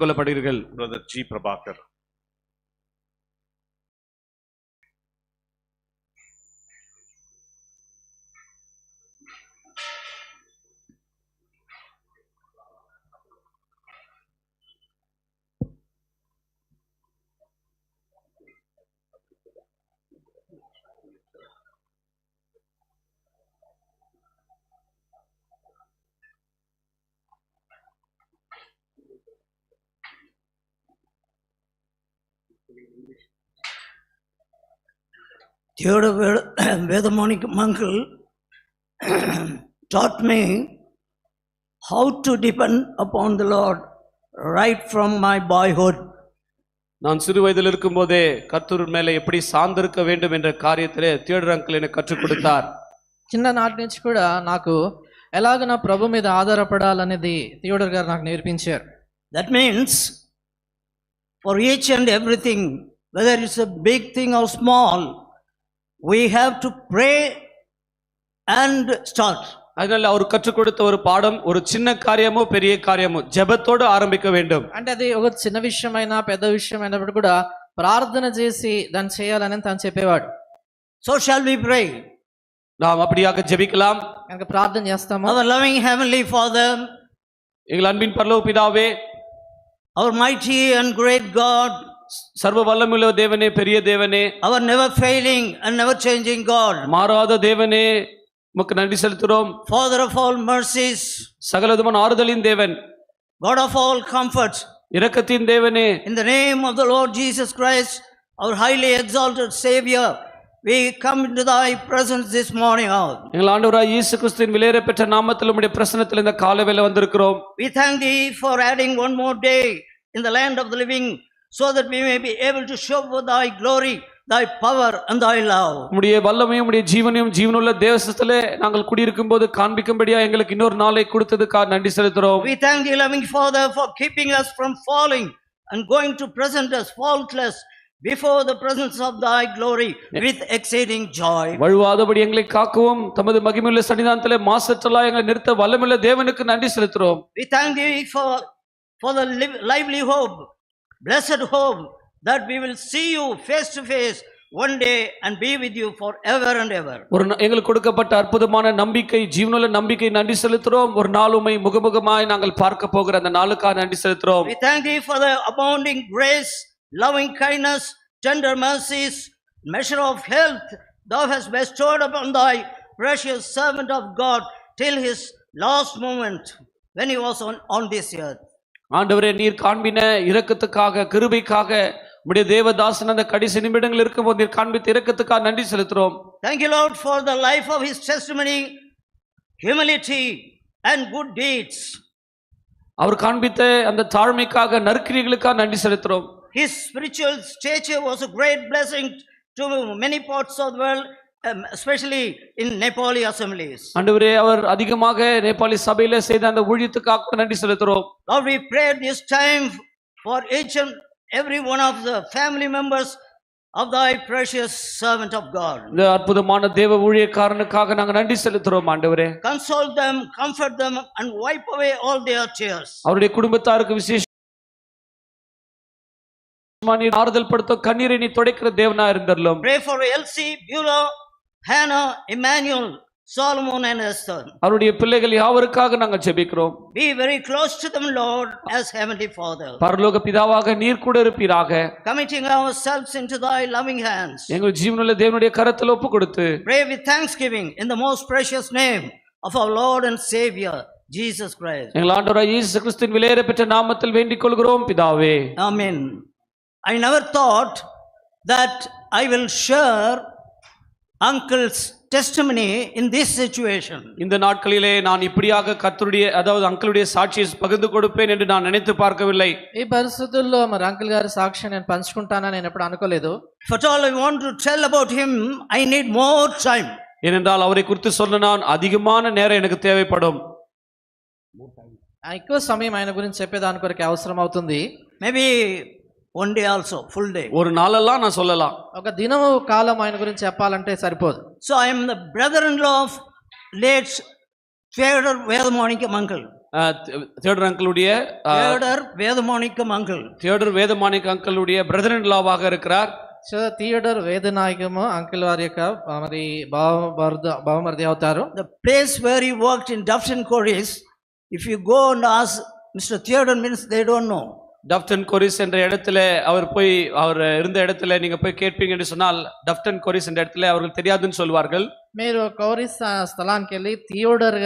கொள்ளப்படுகிறீர்கள். Brother G. Prabhakar. Theodore Vedamonic uncle taught me how to depend upon the Lord right from my boyhood. நான் சிறு வயதில் இருக்கும் போதே கர்த்தர் மேலே எப்படி சார்ந்திருக்க வேண்டும் என்ற காரியத்திலே தியோடர் அங்கிள் எனக்கு கற்றுக் கொடுத்தார். చిన్ననాటి నుంచి కూడా నాకు ఎలాగ నా ప్రభు మీద ఆధారపడాలనేది థియోడర్ గారు నాకు నేర్పించారు. That means for each and everything, whether it's a big thing or small, we have to pray and start. அதனால அவர் கற்றுக் கொடுத்த ஒரு பாடம், ஒரு சின்ன காரியமோ பெரிய காரியமோ ஜெபத்தோடு ஆரம்பிக்க வேண்டும். అంటే అది ఒక చిన్న విషయమైనా పెద్ద విషయమైనప్పుడు కూడా ప్రార్థన చేసి దాన్ని చేయాలని తను చెప్పేవాడు. So shall we pray? நாம் அப்படியாக ஜெபிக்கலாம். కనుక ప్రార్థన చేస్తాము. Our loving heavenly Father, எங்கள் அன்பின் பரலோக பிதாவே, our mighty and great God, சர்வ வல்லமையுள்ள தேவனே, பெரிய தேவனே, our never failing and never changing God, மாறாத தேவனே, உமக்கு நன்றி செலுத்துகிறோம். Father of all mercies, சகலவிதமான ஆறுதலின் தேவன், God of all comfort, இரக்கத்தின் தேவனே, in the name of the Lord Jesus Christ, our highly exalted Savior, we come into thy presence this morning out. எங்கள் ஆண்டவராய் இயேசு கிறிஸ்துவின் விலையேற பெற்ற நாமத்தில் உம்முடைய பிரசன்னத்தில் இந்த காலவேளை வந்திருக்கிறோம். We thank thee for adding one more day in the land of the living, so that we may be able to show forth thy glory, thy power and thy love. உம்முடைய வல்லமையும் உம்முடைய ஜீவனையும் ஜீவனுள்ள தேசத்திலே நாங்கள் குடியிருக்கும் போது காண்பிக்கும்படியா எங்களுக்கு இன்னொரு நாளை கொடுத்ததுக்காக நன்றி செலுத்துகிறோம். We thank thee, loving Father, for keeping us from falling and going to present us faultless before the presence of thy glory with exceeding joy. வழுவாதபடி எங்களை காக்கவும் தமது மகிமையுள்ள சன்னிதானத்திலே மாசற்றலா எங்களை நிறுத்த வல்லமையுள்ள தேவனுக்கு நன்றி செலுத்துகிறோம். We thank thee for the lively hope, blessed hope, that we will see you face to face one day and be with you forever and ever. ஒரு எங்களுக்கு கொடுக்கப்பட்ட அற்புதமான நம்பிக்கை, ஜீவனுள்ள நம்பிக்கை நன்றி செலுத்துகிறோம். ஒரு நாள் உம்மை முகமுகமாய் நாங்கள் பார்க்க போகிற அந்த நாளுக்காக நன்றி செலுத்துகிறோம். We thank thee for the abounding grace, loving kindness, tender mercies, measure of health thou hast bestowed upon thy precious servant of God till his last moment when he was on this earth. ஆண்டவரே, நீர் காண்பின இரக்கத்துக்காக, கிருபைக்காக, உம்முடைய தேவதாசன் அந்த கடைசி நிமிடங்கள் இருக்கும்போது நீர் காண்பித்த இரக்கத்துக்காக நன்றி செலுத்துகிறோம். Thank you, Lord, for the life of his testimony, humility and good deeds. அவர் காண்பித்த அந்த தாழ்மைக்காக, நற்கிரியைகளுக்காக நன்றி செலுத்துகிறோம். His spiritual stature was a great blessing to many parts of the world, especially in Nepali assemblies. ஆண்டவரே, அவர் அதிகமாக நேபாளி சபையில செய்த அந்த ஊழியத்துக்காக நன்றி செலுத்துகிறோம். Lord, we pray this time for each and every one of the family members of thy precious servant of God. இந்த அற்புதமான தேவ ஊழியக்காரனுக்காக நாங்கள் நன்றி செலுத்துகிறோம். ஆண்டவரே, console them, comfort them and wipe away all their tears. அவருடைய குடும்பத்தாருக்கு விசேஷ ஆறுதல் படுத்த கண்ணீரை நீ துடைக்கிற தேவனா இருந்தருளும். Pray for Elsie, Beulah, Hannah, Emmanuel, Solomon and Esther. அவருடைய பிள்ளைகள் யாவருக்காக நாங்கள் ஜெபிக்கிறோம். Be very close to them, Lord, as heavenly Father. பரலோக பிதாவாக நீர் கூட இருப்பீராக. Committing ourselves into thy loving hands. எங்கள் ஜீவனுள்ள தேவனுடைய கரத்தில் ஒப்பு கொடுத்து pray with thanksgiving in the most precious name of our Lord and Savior Jesus Christ. எங்கள் ஆண்டவராகிய இயேசு கிறிஸ்துவின் விலையேற பெற்ற நாமத்தில் வேண்டிக் கொள்கிறோம் பிதாவே. Amen. I never thought that I will share uncle's testimony in this situation. இந்த நாட்களிலே நான் இப்படியாக கர்த்தருடைய, அதாவது அங்கிளுடைய சாட்சியை பகிர்ந்து கொடுப்பேன் என்று நான் நினைத்து பார்க்கவில்லை. ఈ పరిస్థితుల్లో మరి అంకుల్ గారి సాక్ష్యం నేను పంచుకుంటానని నేను ఎప్పుడు అనుకోలేదు. If at all I want to tell about him, I need more time. ஏனென்றால் அவரை குறித்து சொல்ல நான் அதிகமான நேரம் எனக்கு தேவைப்படும். ఎక్కువ సమయం ఆయన గురించి చెప్పేదాని కొరకు అవసరం అవుతుంది. Maybe one day also, full day. ஒரு நாளெல்லாம் நான் சொல்லலாம். ఒక దినము కాలం ఆయన గురించి చెప్పాలంటే సరిపోదు. So I am the brother-in-law of late Theodore Vedamonic uncle. Theodore அங்கிளுடைய Theodor Vedamanikam uncle. Theodore Vedamanik அங்கிளுடைய பிரதர் இன் லாவாக இருக்கிறார். సో థియేటర్ వేదనాయకము అంకుల్ వారి యొక్క మరి బావమరిది అవుతారు. The place where he worked in Dufton Corris, if you go and ask Mr. Theodor, means they don't know. டப்டன் கொரிஸ் என்ற இடத்துல அவர் இருந்த இடத்துல நீங்க போய் கேட்பீங்க என்று சொன்னால் டப்டன் கொரிஸ் என்ற இடத்துல அவர்கள் தெரியாதுன்னு சொல்வார்கள். మీరు కౌరిస్ స్థలానికి వెళ్ళి థియోడర్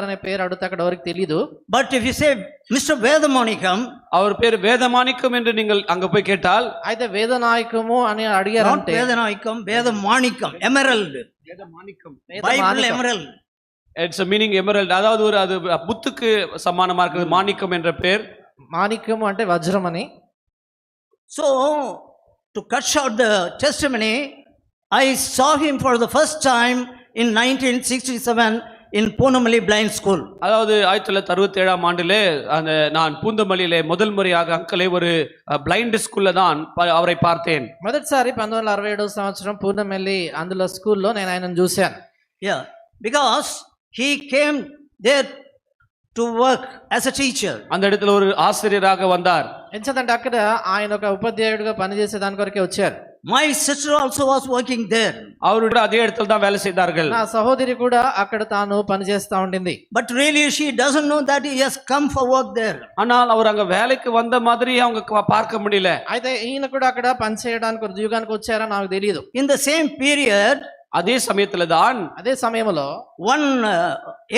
అనే పేరు అడిగితే అక్కడ ఎవరికి తెలీదు. But if you say Mr. Vedamanikam, அவர் பேர் வேதமாணிக்கம் என்று நீங்கள் அங்க போய் கேட்டால், అయితే వేదనాయకము అని అడిగారంటే not Vedanaikam, Vedamanikam, emerald. Vedamanickam, Bible emerald. It's a meaning emerald, அதாவது அது முத்துக்கு சமானமா இருக்கிறது. மாணிக்கம் என்ற பேர். మాణిక్యము అంటే వజ్రం అని. So to cut short the testimony, I saw him for the first time in 1967 in Punamali Blind School. அதாவது 1967ஆம் ஆண்டிலே நான் பூந்தமல்லியிலே முதல் முறையாக அங்கிளை ஒரு பிளைண்ட் ஸ்கூல்ல தான் அவரை பார்த்தேன். మొదటిసారి 1967 సంవత్సరం పూర్ణమెల్లి అందులో స్కూల్లో నేను ఆయనను చూశాను. Yeah, because he came there to work as a teacher. அந்த இடத்துல ஒரு ஆசிரியராக வந்தார். ఎందుకంటే అక్కడ ఆయన ఒక ఉపాధ్యాయుడిగా పనిచేసే దాని కొరకే వచ్చారు. My sister also was working there. அவருடைய அதே இடத்துல தான் வேலை செய்தார்கள். నా సహోదరి కూడా అక్కడ తాను పనిచేస్తా ఉండింది. But really she doesn't know that he has come for work there. ஆனால் அவர் அங்க வேலைக்கு வந்த மாதிரி அவங்க பார்க்க முடியல. అయితే ఈయన కూడా అక్కడ పని చేయడానికి ఉద్యోగానికి వచ్చారని నాకు తెలియదు. In the same period, அதே சமயத்துல தான் అదే సమయంలో one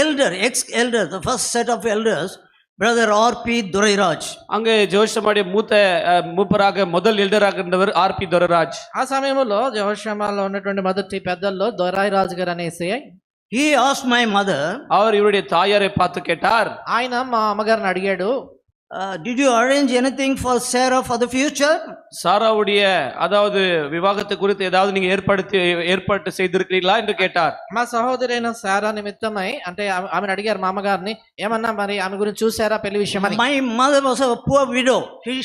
elder, ex-elder, the first set of elders, brother R.P. Dorairaj. அங்கே ஜோஷமாவுடைய மூப்பராக முதல் எல்டராக இருந்தவர் ஆர்பி துரைராஜ். ఆ సమయంలో జోషమాలో ఉన్నటువంటి మొదటి పెద్దల్లో దొరైరాజు గారు అనేసి He asked my mother, அவர் இவருடைய தாயாரை பார்த்து கேட்டார். ఆయన మా అమ్మగారిని అడిగాడు, did you arrange anything for Sarah for the future? சாராவுடைய அதாவது விவாகத்தை குறித்து ஏதாவது நீங்க ஏற்பாடு செய்திருக்கிறீங்களா என்று கேட்டார். మా సహోదరి అయిన సారా నిమిత్తమై అంటే ఆమెను అడిగారు మా అమ్మగారిని, ఏమన్నా మరి ఆమె గురించి చూసారా పెళ్లి విషయం అని. My mother was a poor widow.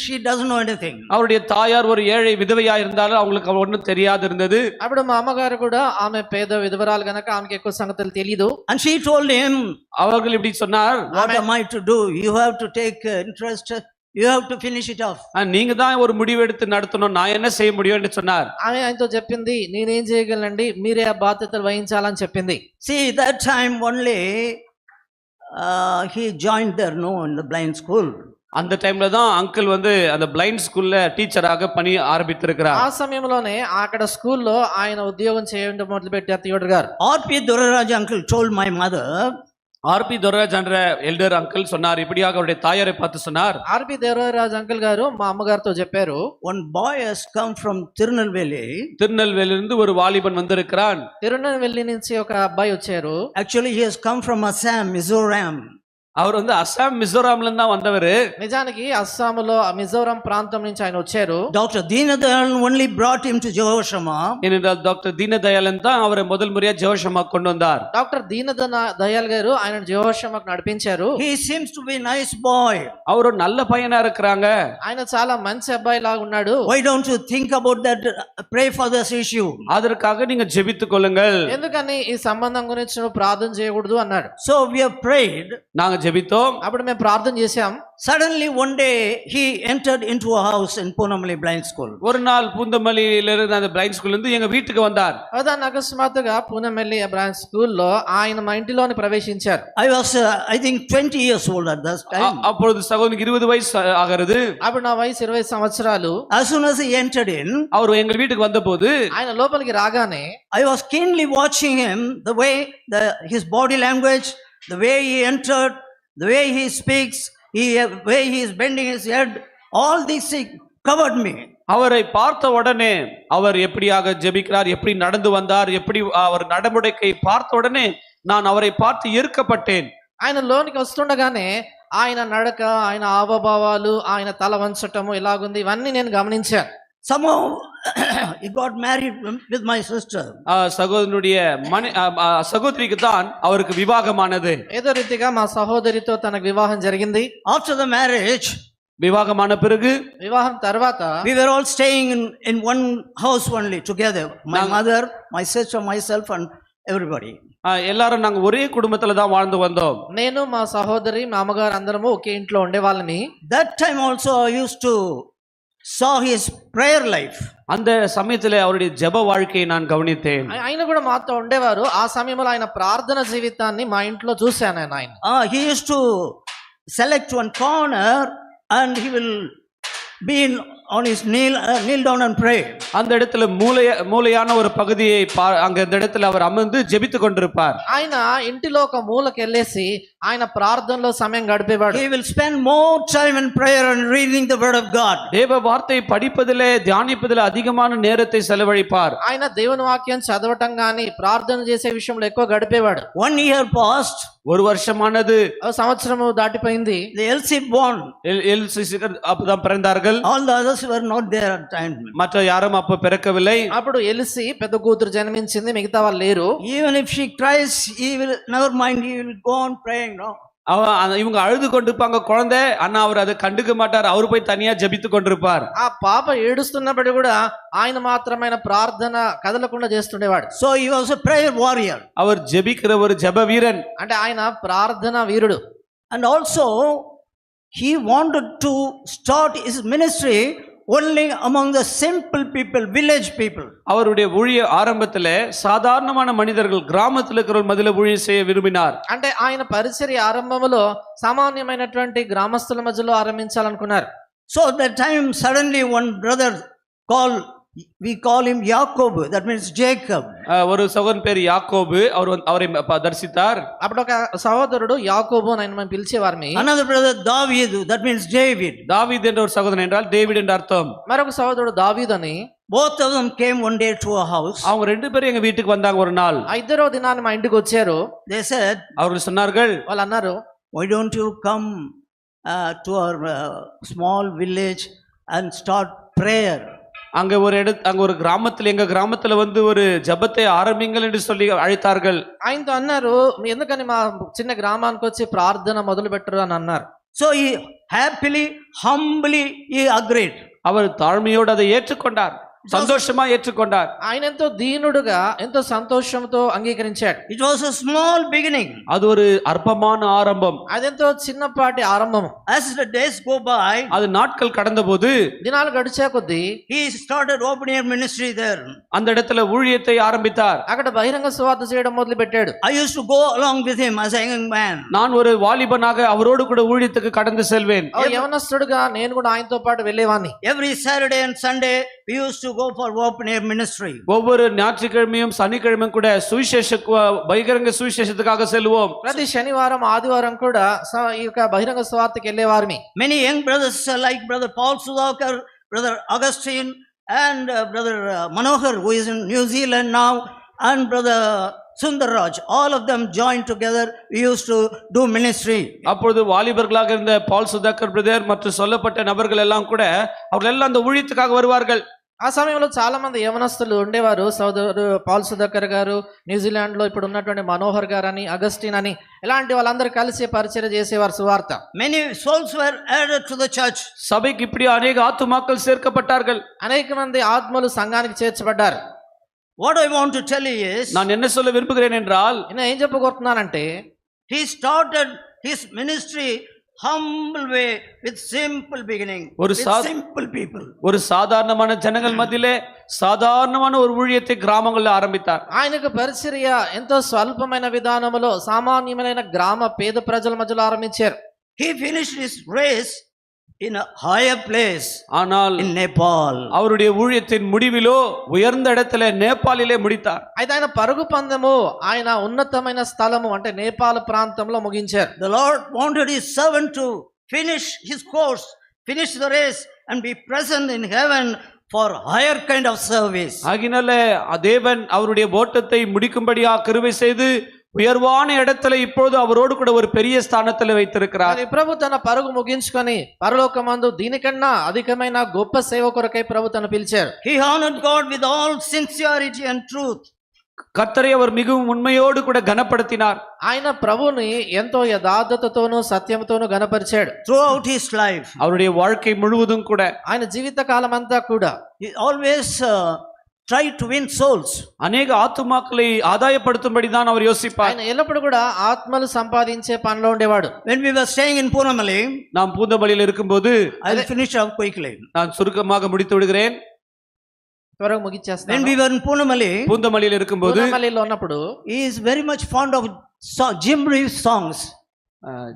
She doesn't know anything. அவருடைய தாயார் ஒரு ஏழை விதவையா இருந்தாலும் அவங்களுக்கு ஒன்றும் தெரியாது இருந்தது. అప్పుడు మా అమ్మగారు కూడా ఆమె పేద విధవరాలు గనక ఆమెకి ఎక్కువ సంగతులు తెలియదు. And she told him, அவர்கள் இப்படி சொன்னார், what am I to do? You have to take interest. You have to finish it off. நீங்க தான் ஒரு முடிவு எடுத்து நடத்தணும், நான் என்ன செய்ய முடியும் என்று சொன்னார். ఆమె ఆయనతో చెప్పింది, నేనేం చేయగలనండి, మీరే ఆ బాధ్యతలు వహించాలని చెప్పింది. See, that time only he joined there, no, in the blind school. அந்த டைம்ல தான் அங்கிள் அந்த பிளைண்ட் ஸ்கூல்ல டீச்சராக பணி ஆரம்பித்திருக்கிறார். ఆ సమయంలోనే అక్కడ స్కూల్లో ఆయన ఉద్యోగం చేయడం మొదలు పెట్టారు థియోడర్ గారు. R.P. Dorairaj uncle told my mother, R P Durairaj என்ற எல்டர் அங்கிள் சொன்னார், இப்படியாக அவருடைய தாயாரை பார்த்து சொன்னார். ఆర్పి దేవరాజ్ అంకుల్ గారు మా అమ్మగారితో చెప్పారు, one boy has come from Tirunelveli. திருநெல்வேலியிலிருந்து ஒரு வாலிபன் வந்திருக்கிறான். తిరునెల్వేలి నుంచి ఒక అబ్బాయి వచ్చారు. Actually he has come from Assam, Mizoram. அவர் அசாம் மிசோராம்ல இருந்து தான் வந்தவர். నిజానికి అస్సాంలో మిజోరం ప్రాంతం నుంచి ఆయన వచ్చారు. Dr. Deenadayalan only brought him to Jehoshama. ஏனென்றால் டாக்டர் தீனதயாளன் தான் அவரை முதல் முறையா ஜெகோஷமா கொண்டு வந்தார். డాక్టర్ దయాల్ గారు ఆయన జెహోషామాకు నడిపించారు. He seems to be a nice boy. அவர் நல்ல பையனா இருக்கிறாங்க. ఆయన చాలా మంచి అబ్బాయి లాగా ఉన్నాడు. Why don't you think about that? Pray for this issue. அதற்காக நீங்க ஜெபித்துக் கொள்ளுங்கள். ఎందుకని ఈ సంబంధం గురించి నువ్వు ప్రార్థన చేయకూడదు అన్నాడు. So we have prayed. நாங்க ஜெபித்தோம். అప్పుడు మేము ప్రార్థన చేశాం. Suddenly one day he entered into a house in Punamali Blind School. ஒரு நாள் பூந்தமல்லியில இருந்து அந்த பிளைண்ட் ஸ்கூல்ல இருந்து எங்க வீட்டுக்கு வந்தார். అదాన్ని అకస్మాత్తుగా పూనమెల్లి బ్రాంచ్ స్కూల్లో ఆయన మా ఇంటిలోని ప్రవేశించారు. I was I think 20 years old at that time. அப்பொழுது சகோதரனுக்கு 20 வயசு ஆகிறது. అప్పుడు నా వయసు 20 సంవత్సరాలు. As soon as he entered in, அவர் எங்க வீட்டுக்கு வந்தபோது ఆయన లోపలికి రాగానే I was keenly watching him, the way his body language, the way he entered, the way he speaks, the way he is bending his head, all these things covered me. அவரை பார்த்த உடனே அவர் எப்படியாக ஜெபிக்கிறார், எப்படி நடந்து வந்தார், எப்படி அவர் நடைமுறையை பார்த்த உடனே நான் அவரை பார்த்து ஈர்க்கப்பட்டேன். ఆయన లోనికి వస్తుండగానే ఆయన నడక, ఆయన హావభావాలు, ఆయన తల వంచటము ఎలాగుంది ఇవన్నీ నేను గమనించాను. Somehow he got married with my sister. சகோதரனுடைய சகோதரிக்கு தான் அவருக்கு விவாகமானது. ఏదో రీతిగా మా సహోదరితో తనకు వివాహం జరిగింది. After the marriage, விவாகமான பிறகு వివాహం తర్వాత we were all staying in one house only together. My mother, my sister, myself and everybody. எல்லாரும் நாங்க ஒரே குடும்பத்துல தான் வாழ்ந்து வந்தோம். నేను మా సహోదరి మా అమ్మగారు అందరము ఒకే ఇంట్లో ఉండేవాళ్ళని. That time also I used to saw his prayer life. அந்த சமயத்துல அவருடைய ஜெப வாழ்க்கையை நான் கவனித்தேன். ఆయన కూడా మాతో ఉండేవారు. ఆ సమయంలో ఆయన ప్రార్థన జీవితాన్ని మా ఇంట్లో చూశాను ఆయన. He used to select one corner and he will be on his kneel down and pray. அந்த இடத்துல மூலையான ஒரு பகுதியை அங்க இந்த இடத்துல அவர் அமர்ந்து ஜெபித்து கொண்டிருப்பார். ఆయన ఇంటిలో ఒక మూలకి వెళ్ళేసి ఆయన ప్రార్థనలో సమయం గడిపేవాడు. He will spend more time in prayer and reading the word of God. தேவ வார்த்தை படிப்பதிலே தியானிப்பதிலே அதிகமான நேரத்தை செலவழிப்பார். ఆయన దేవుని వాక్యం చదవటం గాని ప్రార్థన చేసే విషయంలో ఎక్కువ గడిపేవాడు. 1 year passed. ஒரு வருஷமானது. సంవత్సరము దాటిపోయింది. The Elsie born. எல்சி அப்பதான் பிறந்தார்கள். All the others were not there at time. மற்ற யாரும் அப்ப பிறக்கவில்லை. అప్పుడు ఎలిసి పెద్ద కూతురు జన్మించింది, మిగతా వాళ్ళు లేరు. Even if she cries, he will never mind, he will go on praying. No, இவங்க அழுது கொண்டிருப்பாங்க குழந்தை, ஆனா அவர் அதை கண்டுக்க மாட்டார். அவர் போய் தனியா ஜெபித்து கொண்டிருப்பார். ఆ పాప ఏడుస్తున్నప్పుడు కూడా ఆయన మాత్రమైన ప్రార్థన కదలకుండా చేస్తుండేవాడు. So he was a prayer warrior. அவர் ஜெபிக்கிற ஒரு ஜெப வீரன். అంటే ఆయన ప్రార్థన వీరుడు. And also he wanted to start his ministry only among the simple people, village people. அவருடைய ஊழிய ஆரம்பத்திலே சாதாரணமான மனிதர்கள், கிராமத்தில் இருக்கிறவர்கள் மத்தியிலே ஊழியம் செய்ய விரும்பினார். అంటే ఆయన పరిచర్య ఆరంభంలో సామాన్యమైనటువంటి గ్రామస్తుల మధ్యలో ఆరంభించాలనుకున్నారు. So at that time suddenly one brother called, we call him Jacob, that means Jacob. ஒரு சகோதரன் பேர் யாக்கோபு, அவரை தரிசித்தார். అప్పుడు ఒక సహోదరుడు యాకోబు అని మనం పిలిచేవారిని. Another brother David, that means David. தாவீது என்ற ஒரு சகோதரன் என்றால் டேவிட் என்ற அர்த்தம். మరొక సహోదరుడు దావీదు అని. Both of them came one day to a house. அவங்க ரெண்டு பேரும் எங்க வீட்டுக்கு வந்தாங்க ஒரு நாள். ఇద్దరో దినాన్ని మా ఇంటికి వచ్చారు. They said, அவர்கள் சொன்னார்கள், వాళ్ళు అన్నారు, why don't you come to our small village and start prayer. அங்க ஒரு கிராமத்துல, எங்க கிராமத்துல வந்து ஒரு ஜெபத்தை ஆரம்பிங்கள் என்று சொல்லி அழைத்தார்கள். ఆయనతో అన్నారు, ఎందుకని మా చిన్న గ్రామానికి వచ్చి ప్రార్థన మొదలు పెట్టరు అని అన్నారు. So he happily, humbly he agreed. அவர் தாழ்மையோடு அதை ఏற்றுకొండాர், సంతోషமா ఏற்றுకొండాர். ఆయన ఎంతో దీనుడుగా ఎంతో సంతోషంతో అంగీకరించాడు. It was a small beginning. அது ஒரு அற்பமான ஆரம்பம். అదెంతో చిన్నపాటి ఆరంభము. As the days go by, அது நாட்கள் கடந்தபோது దినాలు గడిచే కొద్దీ he started open air ministry there. அந்த இடத்துல ஊழியத்தை ஆரம்பித்தார். అక్కడ బహిరంగ సువార్త చేయడం మొదలు పెట్టాడు. I used to go along with him as a young man. நான் ஒரு வாலிபனாக அவரோடு கூட ஊழியத்துக்கு கடந்து செல்வேன். యవనస్తుడుగా నేను కూడా ఆయనతో పాటు వెళ్ళేవాడిని. Every Saturday and Sunday we used to go for open air ministry. ஒவ்வொரு ஞாயிற்றுக்கிழமையும் சனிக்கிழமையும் கூட பகிரங்க சுவிசேஷத்துக்காக செல்வோம். ప్రతి శనివారం ఆదివారం కూడా ఈ యొక్క బహిరంగ సువార్తకి వెళ్ళేవారిని. Many young brothers like brother Paul Sudhakar, brother Augustine and brother Manohar, who is in New Zealand now, and brother Sundarraj, all of them joined together. We used to do ministry. அப்பொழுது வாலிபர்களாக இருந்த பால் Sudhakar brother மற்றும் சொல்லப்பட்ட நபர்கள் எல்லாம் கூட அவர்கள் எல்லாம் அந்த ஊழியத்துக்காக வருவார்கள். ఆ సమయంలో చాలా మంది యవనస్తులు ఉండేవారు. సోదరుడు పాల్ సుధాకర్ గారు, న్యూజిలాండ్ లో ఇప్పుడు ఉన్నటువంటి మనోహర్ గారు అని, అగస్టిన్ అని, ఇలాంటి వాళ్ళందరూ కలిసి పరిచర్య చేసేవారు సువార్త. Many souls were added to the church. சபைக்கு இப்படி अनेक ஆத்துமாக்கள் சேர்க்கப்பட்டார்கள். అనేక మంది ఆత్మలు సంఘానికి చేర్చబడ్డారు. What I want to tell you is, நான் என்ன சொல்ல விரும்புகிறேன் என்றால், నేను ఏం చెప్పగోరుతున్నానంటే, he started his ministry humble way with simple beginning, with simple people. ஒரு சாதாரணமான ஜனங்கள் மத்தியிலே சாதாரணமான ஒரு ஊழியத்தை கிராமங்களில் ஆரம்பித்தார். ఆయనకు పరిచర్య ఎంతో స్వల్పమైన విధానములో సామాన్యమైన గ్రామ పేద ప్రజల మధ్యలో ఆరంభించారు. He finished his race in a higher place, ஆனால் in Nepal. அவருடைய ஊழியத்தின் முடிவிலோ உயர்ந்த இடத்திலே நேபாளிலே முடித்தார். అయితే ఆయన పరుగు పందెము ఆయన ఉన్నతమైన స్థలము అంటే నేపాల్ ప్రాంతంలో ముగించారు. The Lord wanted his servant to finish his course, finish the race and be present in heaven for higher kind of service. ஆகினாலே தேவன் அவருடைய ஓட்டத்தை முடிக்கும்படியா கிருபை செய்து உயர்வான இடத்துல இப்பொழுது அவரோடு கூட ஒரு பெரிய స్థానத்துல வைத்திருக்கிறார். ప్రభు తన పరుగు ముగించుకొని పరలోకమందు దీనికన్నా అధికమైన గొప్ప సేవ కొరకై ప్రభు తను పిలిచారు. He honored God with all sincerity and truth. கர்த்தரை அவர் மிகவும் உண்மையோடு கூட கனப்படுத்தினார். ఆయన ప్రభుని ఎంతో యథార్థతతోనూ సత్యంతోనూ గణపరిచాడు. Throughout his life, அவருடைய வாழ்க்கை முழுவதும் கூட, ఆయన జీవిత కాలం అంతా కూడా he always try to win souls. அநேக ஆத்துமாக்களை ஆதாயப்படுத்தும்படி தான் அவர் யோசிப்பார். ఆయన ఎల్లప్పుడు కూడా ఆత్మలు సంపాదించే పనిలో ఉండేవాడు. When we were staying in Punamali, நாம் பூந்தமல்லியில் இருக்கும்போது I will finish up quickly. நான் சுருக்கமாக முடித்து விடுகிறேன். త్వరగా When ముగించేస్తాను. we were in Punamali, பூந்தமல்லியில் இருக்கும்போது పూనమల్లిలో ఉన్నప్పుడు he is very much fond of Jim Reeves songs.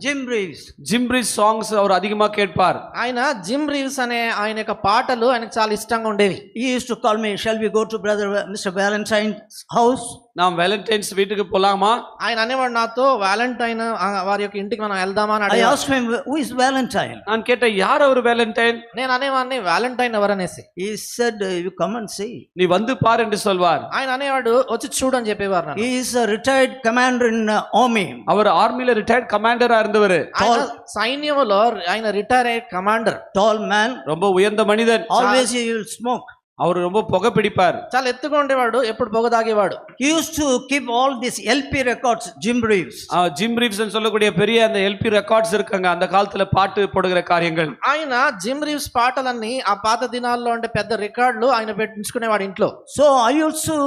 Jim Reeves. Jim Reeves songs அவர் அதிகமா கேட்பார். ఆయన జిమ్ రీవ్స్ అనే ఆయన యొక్క పాటలు ఆయనకు చాలా ఇష్టంగా ఉండేవి. He used to call me, shall we go to brother Mr. Valentine's house? நாம் வேலண்டைன்ஸ் வீட்டுக்கு போலாமா? ఆయన అనేవాడు నాతో వ్యాలంటైన్ వారి యొక్క ఇంటికి మనం వెళ్దామా అని I అడిగాడు. asked him, who is Valentine? நான் கேட்டேன், யார் அவர் வேலண்டைன்? నేను అనేవాడిని Valentine ఎవరనేసి. He said, you come and see. நீ வந்து பார் என்று சொல்வார். ఆయన అనేవాడు వచ్చి చూడు అని చెప్పేవారు నన్ను. He is a retired commander in army. அவர் ஆர்மில ரிட்டையர்ட் கமாண்டரா இருந்தவர். ఆయన సైన్యములో ఆయన రిటైర్ అయ్యే కమాండర్. Tall man. ரொம்ப உயர்ந்த மனிதன். Always he will smoke. அவர் ரொம்ப புகை பிடிப்பார். చాలా ఎత్తుగా ఉండేవాడు, ఎప్పుడు పొగ తాగేవాడు. He used to keep all these LP records, Jim Reeves. Jim Reeves சொல்லக்கூடிய பெரிய அந்த எல்பி ரெக்கார்ட்ஸ் இருக்காங்க, அந்த காலத்துல பாட்டு போடுகிற காரியங்கள். ఆయన జిమ్ రీవ్స్ పాటలన్నీ ఆ పాత దినాల్లో ఉండే పెద్ద రికార్డులు ఆయన పెట్టించుకునేవాడు ఇంట్లో. So I also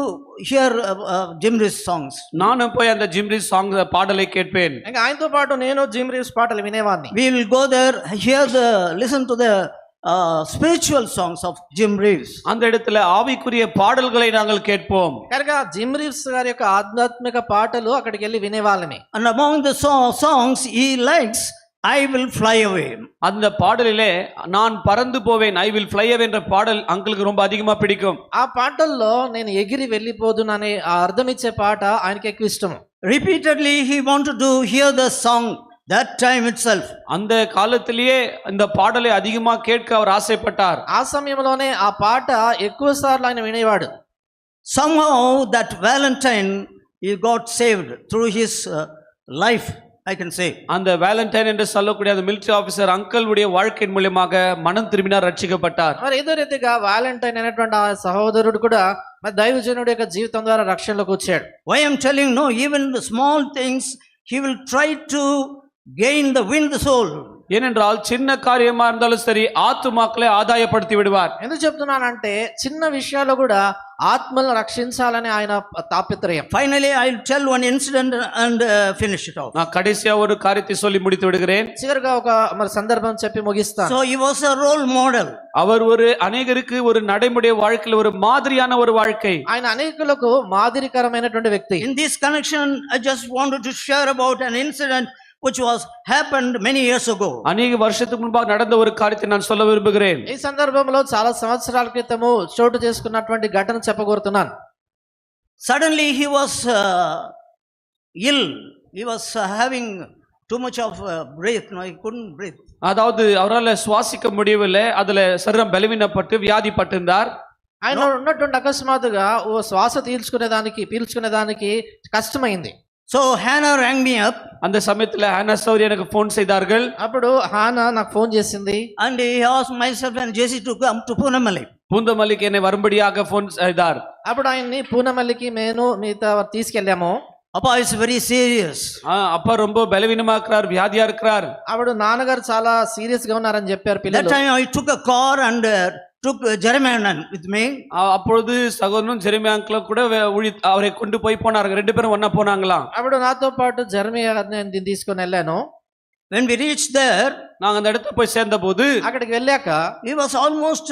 hear Jim Reeves songs. நானும் போய் அந்த ஜிம் ரீவ்ஸ் சாங் பாடலை கேட்பேன். ఇంకా ఆయనతో పాటు నేను జిమ్ రీవ్స్ పాటలు వినేవాడిని. We will go there, listen to the spiritual songs of Jim Reeves. அந்த இடத்துல ஆவிக்குரிய பாடல்களை நாங்கள் கேட்போம். కనుక జిమ్ రీవ్స్ గారి యొక్క ఆధ్యాత్మిక పాటలు అక్కడికి వెళ్ళి వినేవాళ్ళని. And among the songs he likes, I will fly away. அந்த பாடலிலே நான் பறந்து போவேன், ஐ வில் ஃப்ளை அவே என்ற பாடல் அங்களுக்கு ரொம்ப அதிகமா பிடிக்கும். ఆ పాటల్లో నేను ఎగిరి వెళ్ళిపోదుననే ఆ అర్థం ఇచ్చే పాట ఆయనకి ఎక్కువ ఇష్టం. Repeatedly he wanted to hear the song that time itself. அந்த காலத்திலேயே இந்த பாடலை அதிகமா கேட்க அவர் ஆசைப்பட்டார். ఆ సమయంలోనే ఆ పాట ఎక్కువ సార్లు ఆయన వినేవాడు. Somehow that Valentine, he got saved through his life, I can say. அந்த வேலண்டைன் என்று சொல்லக்கூடிய அந்த மிலிட்டரி ஆபீசர் அங்கிள் உடைய வாழ்க்கையின் மூலமாக மனம் திரும்பினார், ரட்சிக்கப்பட்டார். మరి ఏదో రీతిగా వ్యాలంటైన్ అనేటువంటి ఆ సహోదరుడు కూడా మరి దైవజనుడి యొక్క జీవితం ద్వారా రక్షణలోకి వచ్చాడు. Why I'm telling, no, even the small things he will try to win the soul. ஏனென்றால் சின்ன காரியமா இருந்தாலும் சரி ஆத்துமாக்களை ஆதாயப்படுத்தி விடுவார். ఎందుకు చెప్తున్నానంటే చిన్న విషయాల్లో కూడా ఆత్మలను రక్షించాలని ఆయన తాపత్రయం. Finally I'll tell one incident and finish it off. நான் கடைசியா ஒரு காரியத்தை சொல்லி முடித்து விடுகிறேன். చివరిగా ఒక మరి సందర్భం చెప్పి ముగిస్తాను. So he was a role model. அவர் ஒரு அநேகருக்கு ஒரு நடைமுறை வாழ்க்கையில் ஒரு மாதிரியான ஒரு வாழ்க்கை. ఆయన అనేకులకు మాదిరికరమైనటువంటి వ్యక్తి. In this connection I just wanted to share about an incident which was happened many years ago. அநேக வருஷத்துக்கு முன்பாக நடந்த ஒரு காரியத்தை நான் சொல்ல விரும்புகிறேன். ఈ సందర్భంలో చాలా సంవత్సరాల క్రితము చోటు చేసుకున్నటువంటి ఘటన చెప్పగోరుతున్నాను. Suddenly he was ill. He was having too much of breath. No, he couldn't breathe. அதாவது அவரால் சுவாசிக்க முடியவில்லை, அதுல சரீரம் பலவீனப்பட்டு வியாதிப்பட்டிருந்தார். ఆయన ఉన్నటువంటి అకస్మాత్తుగా ఓ శ్వాస పీల్చుకునేదానికి కష్టమైంది. So Hannah rang me up. அந்த சமயத்துல ஹானா சௌரி எனக்கு போன் செய்தார்கள். అప్పుడు హానా నాకు ఫోన్ చేసింది. And he asked myself and Jesse to come to Punamali. பூந்தமல்லிக்கு என்னை வரும்படியாக போன் செய்தார். అప్పుడు ఆయన్ని పూనమల్లికి మేము మిగతా తీసుకెళ్ళాము. Appa is very serious. அப்பா ரொம்ப பலவீனமா இருக்கிறார், வியாதியா இருக்கிறார். అప్పుడు నాన్నగారు చాలా సీరియస్ గా ఉన్నారని చెప్పారు That పిల్లలు. time I took a car and took Jeremiah with me. அப்பொழுது சகோதரனும் ஜெரமியா அங்கிளும் கூட அவரை கொண்டு போனார்கள், ரெண்டு பேரும் ஒண்ணா போனாங்களாம். అప్పుడు నాతో పాటు జెరమియా గారిని తీసుకొని వెళ్ళాను. When we reached there, நாங்க அந்த இடத்துல போய் சேர்ந்த போது అక్కడికి వెళ్ళాక he was almost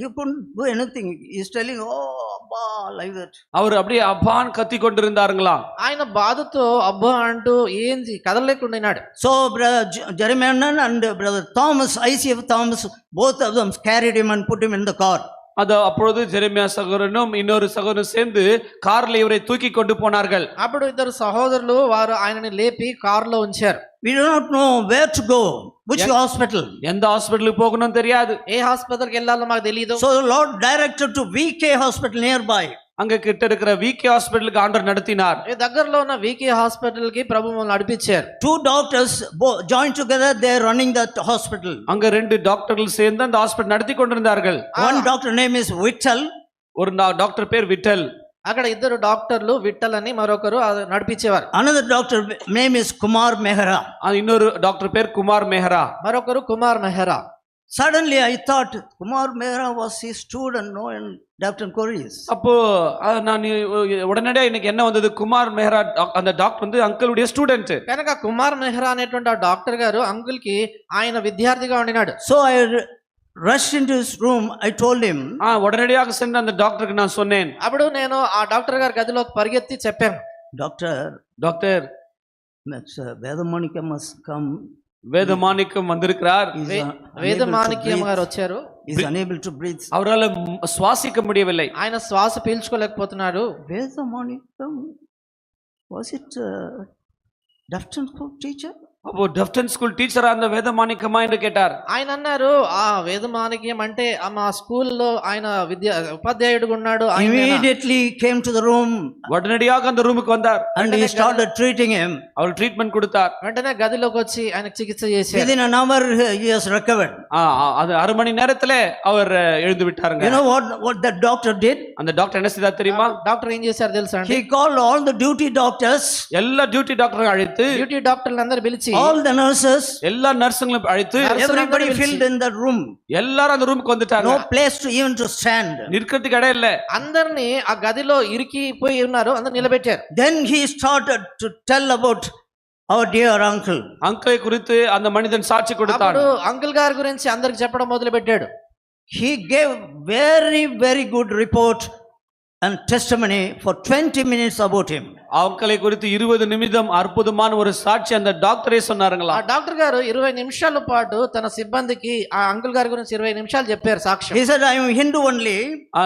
he couldn't do anything. He's telling, oh Abba, like that. அவர் அப்படியே அப்பான்னு கத்தி கொண்டிருந்தாருங்களாம். ఆయన బాధతో అబ్బా అంటూ ఏం కదలలేకుండా ఉన్నాడు. So brother Jeremiah and brother Thomas, ICF Thomas, both of them carried him and put him in the car. அது அப்பொழுது ஜெரமியா சகோதரனும் இன்னொரு சகோதரனும் சேர்ந்து கார்ல இவரை தூக்கி கொண்டு போனார்கள். అప్పుడు ఇద్దరు సహోదరులు వారు ఆయనని లేపి కారులో ఉంచారు. We do not know where to go, which hospital. எந்த ஹாஸ்பிடலுக்கு போகணும்னு தெரியாது. ఏ హాస్పిటల్కి వెళ్ళాలో మాకు తెలియదు. So the Lord directed to VK hospital nearby. அங்க கிட்ட இருக்கிற விகே ஹாஸ்பிடலுக்கு ஆண்டவர் நடத்தினார். ఈ దగ్గరలో ఉన్న వికే హాస్పిటల్ కి ప్రభు మనల్ని నడిపించారు. Two doctors joined together, they are running that hospital. அங்க ரெண்டு டாக்டர்கள் சேர்ந்து அந்த ஹாஸ்பிடல் நடத்தி கொண்டிருந்தார்கள். One doctor name is Vittal. ஒரு டாக்டர் பேர் விட்டல். అక్కడ ఇద్దరు డాక్టర్లు విట్టల్ అని మరొకరు నడిపించేవారు. Another doctor name is Kumar Mehra. இன்னொரு டாக்டர் பேர் குமார் மெஹரா. మరొకరు Kumar Mehra. Suddenly I thought Kumar Mehra was his student, no, in Dr. Corries. அப்போ நான் உடனடியாக எனக்கு என்ன வந்தது, குமார் மெஹ்ரா அந்த டாக்டர் வந்து அங்கிளுடைய ஸ்டூடெண்ட். కనుక కుమార్ మెహ్రా అనేటువంటి ఆ డాక్టర్ గారు అంకుల్ కి ఆయన విద్యార్థిగా ఉండినాడు. So I rushed into his room. I told him, உடனடியாக சென்று அந்த டாக்டருக்கு நான் சொன்னேன். అప్పుడు నేను ఆ డాక్టర్ గారి గదిలోకి పరిగెత్తి చెప్పాను, doctor Vedamanikam must come. Vedamanickam வந்திருக்கிறார். వేదమాణిక్యం గారు వచ్చారు. He is unable to breathe. அவரால் சுவாசிக்க முடியவில்லை. ఆయన శ్వాస పీల్చుకోలేకపోతున్నాడు. Vedamanikam, was it Dufton School teacher? அப்போ டஃப்டன் ஸ்கூல் டீச்சரா அந்த வேதமாணிக்கமா என்று கேட்டார். ఆయన అన్నారు, ఆ వేదమాణిక్యం అంటే మా స్కూల్లో ఆయన ఉపాధ్యాయుడుగా ఉన్నాడు. Immediately came to the room உடனடியாக அந்த ரூமுக்கு வந்தார். and he started treating him. அவர் ட்ரீட்மெண்ட் கொடுத்தார். వెంటనే గదిలోకి వచ్చి ఆయనకు చికిత్స చేశారు. Within an hour he has recovered. அது அரை மணி நேரத்திலே அவர் எழுந்து விட்டாருங்க. You know what that doctor did? அந்த டாக்டர் என்ன செய்தார் தெரியுமா? డాక్టర్ ఏం చేశారు తెలుసా అండి? He called all the duty doctors, எல்லா டியூட்டி டாக்டரை அழைத்து, డ్యూటీ డాక్టర్లు అందరూ పిలిచి, all the nurses, எல்லா நர்சுங்களும் அழைத்து, everybody filled in the room. எல்லாரும் அந்த ரூமுக்கு வந்துட்டாங்க. No place to even to stand. நிற்கிறதுக்கு இடம் இல்ல. అందరినీ ఆ గదిలో ఇరికిపోయి ఉన్నారు, అందరూ నిలబెట్టారు. Then he started to tell about our dear uncle. அங்கிளை குறித்து அந்த மனிதன் சாட்சி கொடுத்தார். అప్పుడు అంకుల్ గారి గురించి అందరికి చెప్పడం మొదలు పెట్టాడు. He gave very good report and testimony for 20 minutes about him. அங்கிளை குறித்து 20 நிமிடம் அற்புதமான ஒரு சாட்சி அந்த டாக்டரே சொன்னாருங்களா. ఆ డాక్టర్ గారు 20 నిమిషాల పాటు తన సిబ్బందికి ఆ అంకుల్ గారి గురించి 20 నిమిషాలు చెప్పారు సాక్ష్యం. He said, I am Hindu only.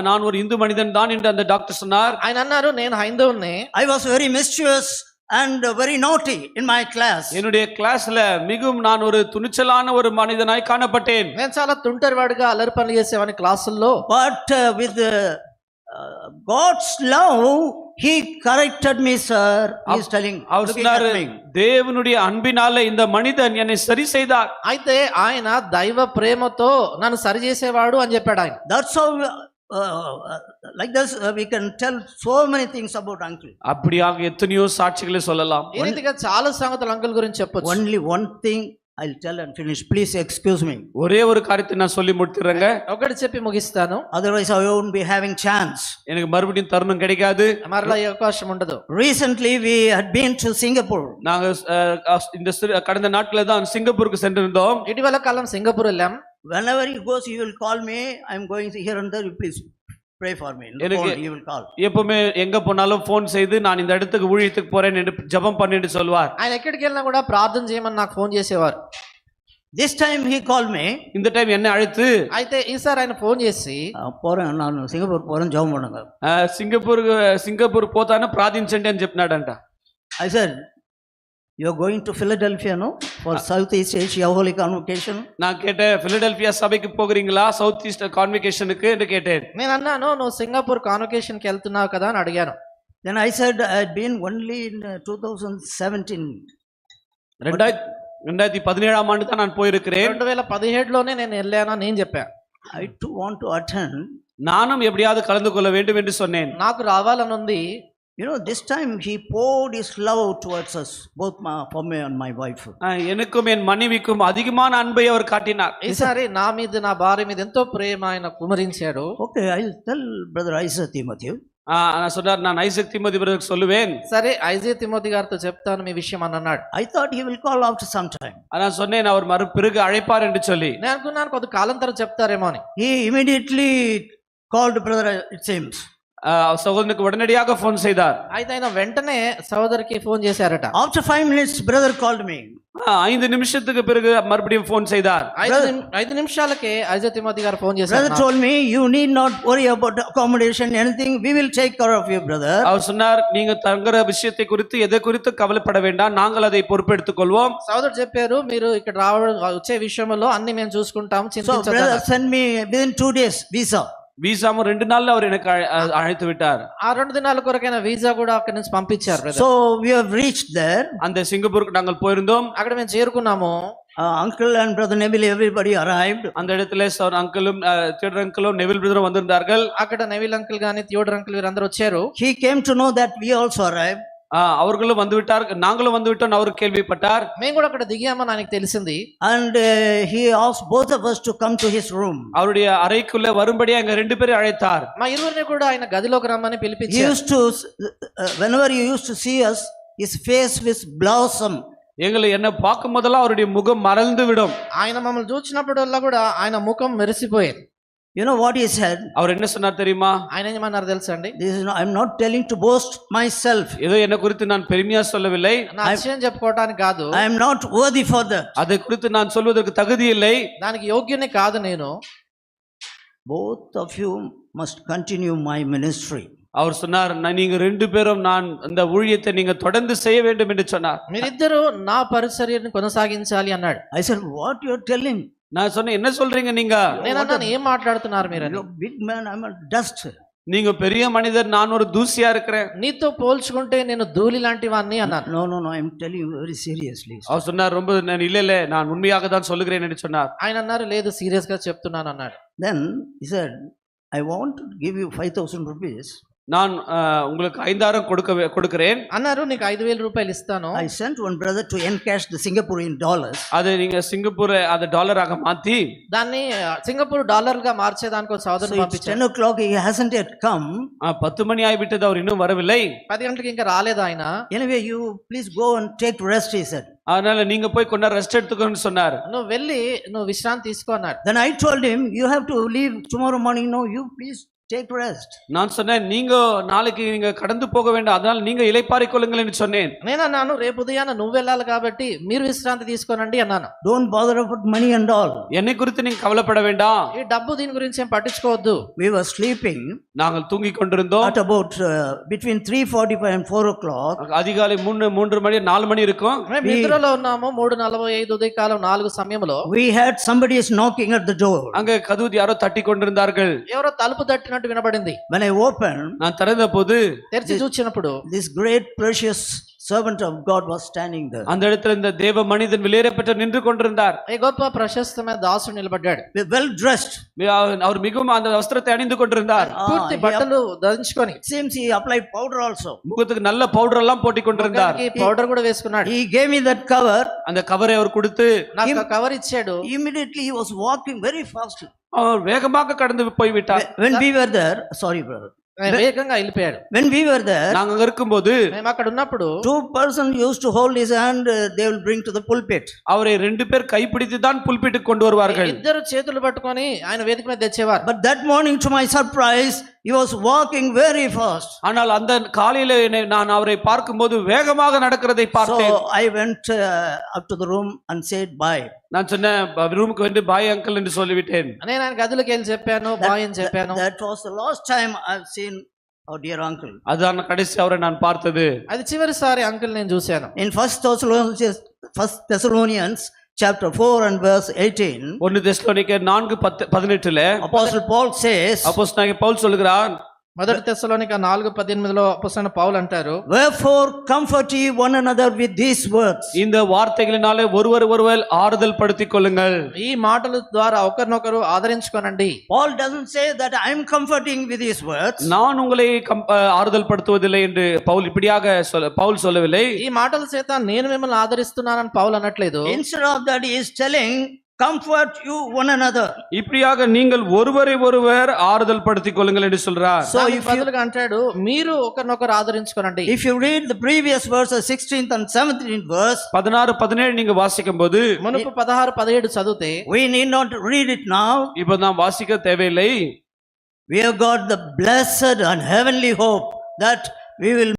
நான் ஒரு இந்து மனிதன் தான் என்று அந்த டாக்டர் சொன்னார். ఆయన అన్నారు, నేను హైందవుని. I was very mischievous and very naughty in my class. என்னுடைய கிளாஸ்ல மிகவும் நான் ஒரு துணிச்சலான ஒரு மனிதனாய் காணப்பட்டேன். నేను చాలా తుంటరివాడిగా అల్లరి పనులు చేసేవాడిని క్లాసుల్లో. But with God's love, he corrected me, sir. He is telling. அவர் சொன்னாரு, தேவனுடைய அன்பினால இந்த மனிதன் என்னை சரி செய்தார். అయితే ఆయన దైవ ప్రేమతో నన్ను సరి చేసేవాడు అని చెప్పాడు ఆయన. That's how like this we can tell so many things about uncle. அப்படியாக எத்தனையோ சாட்சிகளை சொல்லலாம். ఈ రీతిగా చాలా సంగతులు అంకుల్ గురించి చెప్పొచ్చు. Only one thing I'll tell and finish. Please excuse me. ஒரே ஒரு காரியத்தை நான் சொல்லி முடித்துறேங்க. ఒకటి చెప్పి ముగిస్తాను. Otherwise I won't be having chance. எனக்கு மறுபடியும் தருணம் கிடைக்காது. మరలా ఈ అవకాశం ఉండదు. Recently we had been to Singapore. நாங்க இந்த கடந்த நாட்கள தான் சிங்கப்பூருக்கு சென்றிருந்தோம். ఇటీవల కాలం సింగపూర్ వెళ్ళాం. Whenever he goes, he will call me. I'm going here and there. You please pray for me. He will call. எப்பவுமே எங்க போனாலும் போன் செய்து நான் இந்த இடத்துக்கு ஊழியத்துக்கு போறேன் என்று ஜெபம் பண்ணிட்டு சொல்வார். ఆయన ఎక్కడికి వెళ్ళినా కూడా ప్రార్థన చేయమని నాకు ఫోన్ చేసేవారు. This time he called me. இந்த டைம் என்ன அழைத்து, అయితే ఈసారి ఆయన ఫోన్ చేసి, పోறேன் நான் సింగపూర్ పోறேன் జపం பண்ணுங்க. సింగపూర్ పోతాను ప్రార్థించండి అని చెప్పినాడంట. I said, you are going to Philadelphia, no, for Southeast Asia Holy Convocation. நான் கேட்டேன், பிலடெல்பியா சபைக்கு போகிறீங்களா சவுத் ஈஸ்ட் கான்வகேஷனுக்கு என்று கேட்டேன். నేను అన్నాను, నువ్వు సింగపూర్ కాన్వకేషన్ కి వెళ్తున్నావు కదా అని అడిగాను. Then I said I had been only in 2017. 2017 ஆண்டு தான் நான் போயிருக்கிறேன். 2017లోనే నేను వెళ్ళాను అని నేను చెప్పాను. I too want to attend. நானும் எப்படியாவது கலந்து கொள்ள வேண்டும் என்று சொன்னேன். నాకు రావాలని ఉంది. You know, this time he poured his love towards us, both for me and my wife. எனக்கும் என் மனைவிக்கும் அதிகமான அன்பை அவர் காட்டினார். ఈసారి నా మీద నా భార్య మీద ఎంతో ప్రేమ ఆయన కుమరించాడు. Okay, I'll tell brother Isaac Timothy. நான் சொன்னார், நான் ஐசக் திமோதி பிரதருக்கு சொல்லுவேன். సరే ఐజాక్ తిమోతి గారితో చెప్తాను మీ విషయం అని అన్నాడు. I thought he will call after some time. நான் சொன்னேன், அவர் பிறகு அழைப்பார் என்று சொல்லி. నేను అనుకున్నాను కొద్ది కాలం తర్వాత చెప్తారేమో అని. He immediately called brother, it seems. சகோதரனுக்கு உடனடியாக போன் செய்தார். అయితే ఆయన వెంటనే సోదరికి ఫోన్ చేశారట. After 5 minutes brother called me. 5 நிமிஷத்துக்கு பிறகு மறுபடியும் போன் செய்தார். 5 నిమిషాలకే ఐజాక్ తిమోతి గారు ఫోన్ చేశారు. Brother told me, you need not worry about accommodation, anything, we will take care of you, brother. அவர் சொன்னார், நீங்க தங்குற விஷயத்தை குறித்து எதை குறித்து கவலைப்பட வேண்டாம், நாங்கள் அதை பொறுப்பெடுத்துக் கொள்வோம். సోదరుడు చెప్పారు, మీరు ఇక్కడ వచ్చే విషయంలో అన్ని మేము చూసుకుంటాం, So చింతించొద్దు. brother send me within 2 days visa. வீசாம 2 நாள்ல அவர் எனக்கு அழைத்து விட்டார். ఆ 2 దినాల కొరకైన వీసా కూడా అక్కడి నుంచి పంపించారు brother. So we have reached there. அந்த సింగపూర్కు நாங்கள் పోயிருந்தோம். అక్కడ మేము చేరుకున్నాము. Uncle and brother Neville, everybody arrived. அந்த இடத்துல சார் அங்கிளும் தியோடர் அங்கிளும் நெவில் பிரதரும் வந்திருந்தார்கள். అక్కడ నెవిల్ అంకుల్ గాని థియోడర్ అంకుల్ వీరందరూ వచ్చారు. He came to know that we also arrived. அவர்களும் வந்து விட்டார், நாங்களும் வந்து விட்டோம் அவர் கேள்விப்பட்டார். మేము కూడా అక్కడ దిగామని ఆయనకు తెలిసింది. And he asked both of us to come to his room. அவருடைய அறைக்குள்ள வரும்படியா எங்க 2 பேரை அழைத்தார். మా ఇరువురిని కూడా ఆయన గదిలోకి రమ్మని He పిలిపించారు. used to, whenever he used to see us, his face was blossom. எங்களை என்ன பார்க்கும் போதெல்லாம் அவருடைய முகம் மறந்து விடும். ఆయన మమ్మల్ని చూసినప్పుడల్లా కూడా ఆయన ముఖం మెరిసిపోయేది. You know what he said? அவர் என்ன சொன்னார் தெரியுமா? ఆయన ఏమన్నారు తెలుసా అండి? This is not, I'm not telling to boast myself. ஏதோ என்ன குறித்து நான் பெருமையா சொல்லவில்லை, నా అతిశయం చెప్పుకోవడానికి కాదు, I am not worthy for that. அதை குறித்து நான் சொல்வதற்கு தகுதி இல்லை. దానికి యోగ్యుని కాదు నేను. Both of you must continue my ministry. அவர் சொன்னார், நீங்க 2 பேரும் நான் இந்த ஊழியத்தை நீங்க தொடர்ந்து செய்ய வேண்டும் என்று சொன்னார். మీరిద్దరూ నా పరిచర్యను కొనసాగించాలి అన్నాడు. I said, what you are telling? நான் சொன்னேன், என்ன சொல்றீங்க நீங்க? నేను అన్నాను, ఏం మాట్లాడుతున్నారు మీరు? You're a big man, I'm a dust. நீங்க பெரிய மனிதர், நான் ஒரு தூசியா இருக்கிறேன். నీతో పోల్చుకుంటే నేను ధూళి లాంటి వాడిని అన్నాను. No, I'm telling you very seriously. அவர் சொன்னார், ரொம்ப இல்ல நான் உண்மையாக தான் சொல்லுகிறேன் என்று சொன்னார். ఆయన అన్నారు, లేదు సీరియస్ గా చెప్తున్నాను అన్నాడు. Then he said, I want to give you 5,000 rupees. நான் உங்களுக்கு 5,000 கொடுக்கிறேன். అన్నారు, నీకు 5,000 రూపాయలు ఇస్తాను. I sent one brother to encash the Singaporean dollars. அதை நீங்க சிங்கப்பூர் அதை டாலராக மாத்தி దాన్ని సింగపూర్ డాలర్ గా మార్చేదానికి ఒక So సోదరుని it's పంపించాను. 10 o'clock, he hasn't yet come. 10 மணி ஆகிவிட்டது, அவர் இன்னும் வரவில்லை. 10 గంటలకు ఇంకా రాలేదు ఆయన. Anyway, you please go and take rest, he said. அதனால நீங்க போய் கொஞ்ச நேரம் ரெஸ்ட் எடுத்துக்கோன்னு சொன்னார். నువ్వు వెళ్ళి నువ్వు విశ్రాంతి తీసుకో అన్నాడు. Then I told him, you have to leave tomorrow morning. No, you please take rest. நான் சொன்னேன், நீங்க நாளைக்கு நீங்க கடந்து போக வேண்டாம், அதனால நீங்க இளைப்பாறிக் கொள்ளுங்கள் என்று சொன்னேன். నేను అన్నాను, రేపు ఉదయాన నువ్వు వెళ్ళాలి కాబట్టి మీరు విశ్రాంతి తీసుకోనండి అన్నాను. Don't bother about money and all. என்னை குறித்து நீங்க கவலைப்பட வேண்டாம். ఈ డబ్బు దీని గురించి ఏం పట్టించుకోవద్దు. We were sleeping நாங்கள் தூங்கிக் கொண்டிருந்தோம். at about between 3:45 and 4 o'clock. அதிகாலை 3 மணி 4 மணி இருக்கும். మేము నిద్రలో ఉన్నాము. 3:45 ఉదయకాలం 4 సమయంలో We had somebody is knocking at the door. அங்க கதவு யாரோ தட்டி கொண்டிருந்தார்கள். ఎవరో తలుపు తట్టినట్టు వినబడింది. When I opened, நான் திறந்த போது తెరిచి చూచినప్పుడు this great precious servant of God was standing there. அந்த இடத்துல இந்த தேவ மனிதன் விலையேறப்பட்ட நின்று கொண்டிருந்தார். ఈ గొప్ప ప్రశస్తమైన దాసుడు నిలబడ్డాడు. Well dressed. அவர் மிகவும் அந்த வஸ்திரத்தை அணிந்து கொண்டிருந்தார். పూర్తి బట్టలు ధరించుకొని It seems he applied powder also. முகத்துக்கு நல்ல பவுடர் எல்லாம் போட்டி கொண்டிருந்தார். పౌడర్ కూడా వేసుకున్నాడు. He gave me that cover. அந்த கவரை அவர் கொடுத்து నాకు కవర్ ఇచ్చాడు. Immediately he was walking very fast. அவர் வேகமாக கடந்து போய்விட்டார். When we were there, sorry brother. వేగంగా వెళ్ళిపోయాడు. When we were there, நாங்க அங்க இருக்கும்போது మేము అక్కడ ఉన్నప్పుడు 2 persons used to hold his hand, they will bring to the pulpit. அவரை 2 பேர் கைப்பிடித்து தான் புல்பிட்டுக்கு கொண்டு வருவார்கள். ఇద్దరు చేతులు పట్టుకొని ఆయన వేదిక మీద తెచ్చేవారు. But that morning, to my surprise, he was walking very fast. ஆனால் அந்த காலையில நான் அவரை பார்க்கும்போது வேகமாக நடக்கிறதை பார்த்தேன். So I went up to the room and said bye. நான் சொன்னேன், ரூமுக்கு வந்து பாய் அங்கிள் என்று சொல்லிவிட்டேன். నేను ఆయన గదిలోకి వెళ్ళి చెప్పాను, బాయ్ అని చెప్పాను. That was the last time I've seen our dear uncle. அதான் கடைசி அவரை நான் பார்த்தது. అది చివరిసారి అంకుల్ నేను చూశాను. In 1 Thessalonians chapter 4 and verse 18, 1 தெசலோனிக்கேயர் 4:18 Apostle Paul says, அப்போஸ்தலனாகிய பவுல் சொல்கிறார், మొదటి తెస్సలోనిక 4:18 అపొస్తలుడైన పౌలు అంటారు, wherefore comfort ye one another with these words. இந்த வார்த்தைகளினாலே ஒருவர் ஆறுதல் படுத்திக் கொள்ளுங்கள். ఈ మాటల ద్వారా ఒకరినొకరు ఆదరించుకోనండి. Paul doesn't say that I am comforting with these words. நான் உங்களை ஆறுதல் படுத்துவதில்லை என்று பவுல் இப்படியாக பவுல் சொல்லவில்லை. ఈ మాటల చేత నేను మిమ్మల్ని ఆదరిస్తున్నానని పౌలు అనట్లేదు. Instead of that, he is telling, comfort you one another. இப்படியாக நீங்கள் ஒருவர் ஆறுதல் படுத்திக் கொள்ளுங்கள் என்று சொல்றார். So దానికి if you, బదులుగా అంటాడు, మీరు ఒకరినొకరు ఆదరించుకోనండి. if you read the previous verses, 16th and 17th verse, 16-17 நீங்க வாசிக்கும் போது, మునుపు 16-17 చదివితే, we need not read it now. இப்ப நாம் வாசிக்க தேவையில்லை. We have got the blessed and heavenly hope that we will